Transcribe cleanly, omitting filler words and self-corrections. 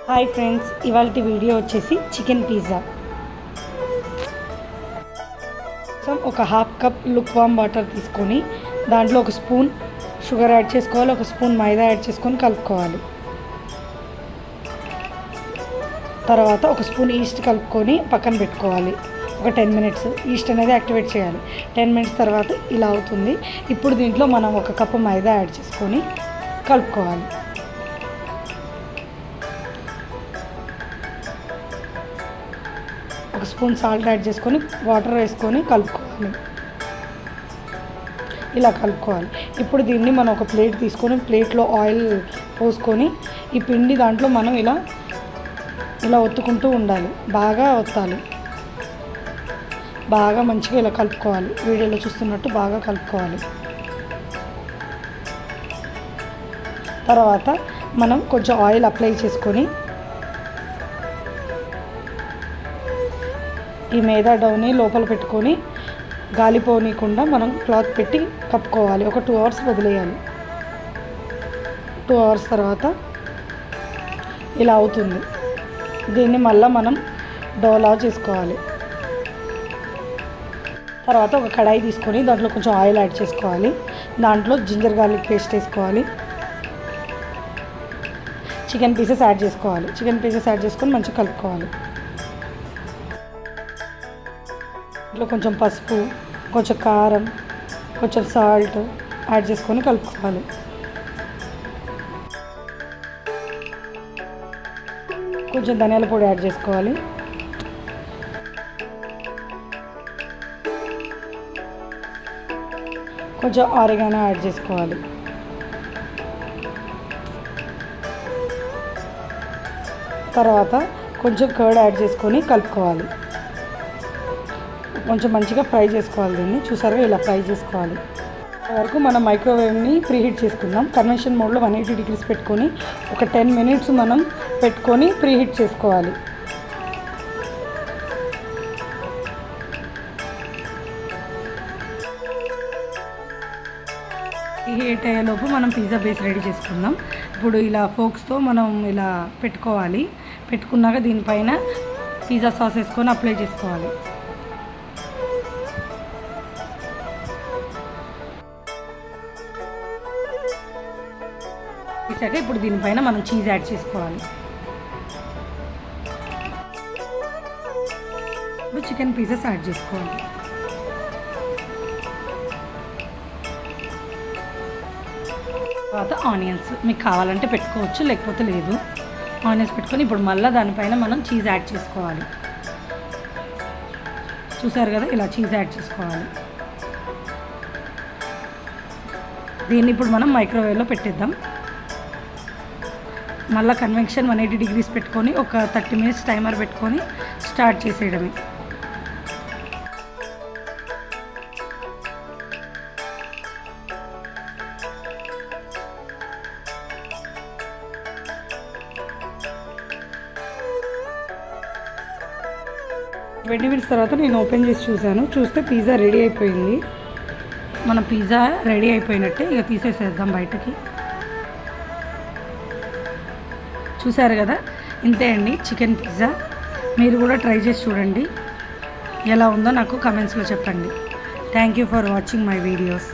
Hi friends, ఇవాళ video వచ్చేసి chicken pizza. ఒక half cup look warm water తీసుకొని దాంట్లో ఒక స్పూన్ షుగర్ యాడ్ చేసుకోవాలి, ఒక స్పూన్ మైదా యాడ్ చేసుకొని కలుపుకోవాలి. తర్వాత ఒక స్పూన్ ఈస్ట్ కలుపుకొని పక్కన పెట్టుకోవాలి. ఒక 10 మినిట్స్ ఈస్ట్ అనేది యాక్టివేట్ చేయాలి. 10 మినిట్స్ తర్వాత ఇలా అవుతుంది. ఇప్పుడు దీంట్లో మనం ఒక కప్పు మైదా యాడ్ చేసుకొని కలుపుకోవాలి. ఒక స్పూన్ సాల్ట్ యాడ్ చేసుకొని వాటర్ వేసుకొని కలుపుకోవాలి. ఇలా కలుపుకోవాలి. ఇప్పుడు దీన్ని మనం ఒక ప్లేట్ తీసుకొని ప్లేట్లో ఆయిల్ పోసుకొని ఈ పిండి దాంట్లో మనం ఇలా ఒత్తుకుంటూ ఉండాలి. బాగా ఒత్తాలి, బాగా మంచిగా ఇలా కలుపుకోవాలి. వీడియోలో చూస్తున్నట్టు బాగా కలుపుకోవాలి. తర్వాత మనం కొంచెం ఆయిల్ అప్లై చేసుకొని ఈ మైదా డౌని లోపల పెట్టుకొని గాలిపోనీయకుండా మనం క్లాత్ పెట్టి కప్పుకోవాలి. ఒక 2 అవర్స్ వదిలేయాలి. 2 అవర్స్ తర్వాత ఇలా అవుతుంది. దీన్ని మళ్ళీ మనం డోలా చేసుకోవాలి. తర్వాత ఒక కడాయి తీసుకొని దాంట్లో కొంచెం ఆయిల్ యాడ్ చేసుకోవాలి. దాంట్లో జింజర్ గార్లిక్ పేస్ట్ వేసుకోవాలి. చికెన్ పీసెస్ యాడ్ చేసుకోవాలి. చికెన్ పీసెస్ యాడ్ చేసుకొని మంచిగా కలుపుకోవాలి. దాంట్లో కొంచెం పసుపు, కొంచెం కారం, కొంచెం సాల్ట్ యాడ్ చేసుకొని కలుపుకోవాలి. కొంచెం ధనియాల పొడి యాడ్ చేసుకోవాలి. కొంచెం ఆరిగానో యాడ్ చేసుకోవాలి. తర్వాత కొంచెం కర్డ్ యాడ్ చేసుకొని కలుపుకోవాలి. కొంచెం మంచిగా ఫ్రై చేసుకోవాలి. దీన్ని చూసారుగా ఇలా ఫ్రై చేసుకోవాలి. వరకు మనం మైక్రోవేవ్ని ప్రీహీట్ చేసుకుందాం. కన్వెన్షన్ మోడ్లో 180 డిగ్రీస్ పెట్టుకొని ఒక 10 మినిట్స్ మనం పెట్టుకొని ప్రీహీట్ చేసుకోవాలి. ప్రీహీట్ అయ్యేలోపు మనం పిజ్జా బేస్ రెడీ చేసుకుందాం. ఇప్పుడు ఇలా ఫోక్స్తో మనం ఇలా పెట్టుకోవాలి. పెట్టుకున్నాక దీనిపైన పిజ్జా సాస్ వేసుకొని అప్లై చేసుకోవాలి. వేసాక ఇప్పుడు దీనిపైన మనం చీజ్ యాడ్ చేసుకోవాలి. ఇప్పుడు చికెన్ పీసెస్ యాడ్ చేసుకోవాలి. తర్వాత ఆనియన్స్ మీకు కావాలంటే పెట్టుకోవచ్చు, లేకపోతే లేదు. ఆనియన్స్ పెట్టుకొని ఇప్పుడు మళ్ళీ దానిపైన మనం చీజ్ యాడ్ చేసుకోవాలి. చూసారు కదా, ఇలా చీజ్ యాడ్ చేసుకోవాలి. దీన్ని ఇప్పుడు మనం మైక్రోవేవ్లో పెట్టేద్దాం. మళ్ళీ కన్వెన్షన్ 180 డిగ్రీస్ పెట్టుకొని ఒక 30 మినిట్స్ టైమర్ పెట్టుకొని స్టార్ట్ చేసేయడమే. ట్వంటీ మినిట్స్ తర్వాత నేను ఓపెన్ చేసి చూస్తే పిజ్జా రెడీ అయిపోయింది. మన పిజ్జా రెడీ అయిపోయినట్టే. ఇక తీసేసేద్దాం బయటకి. చూసారు కదా, ఇంతే అండి చికెన్ పిజ్జా. మీరు కూడా ట్రై చేసి చూడండి. ఎలా ఉందో నాకు కమెంట్స్లో చెప్పండి. Thank you for watching my videos.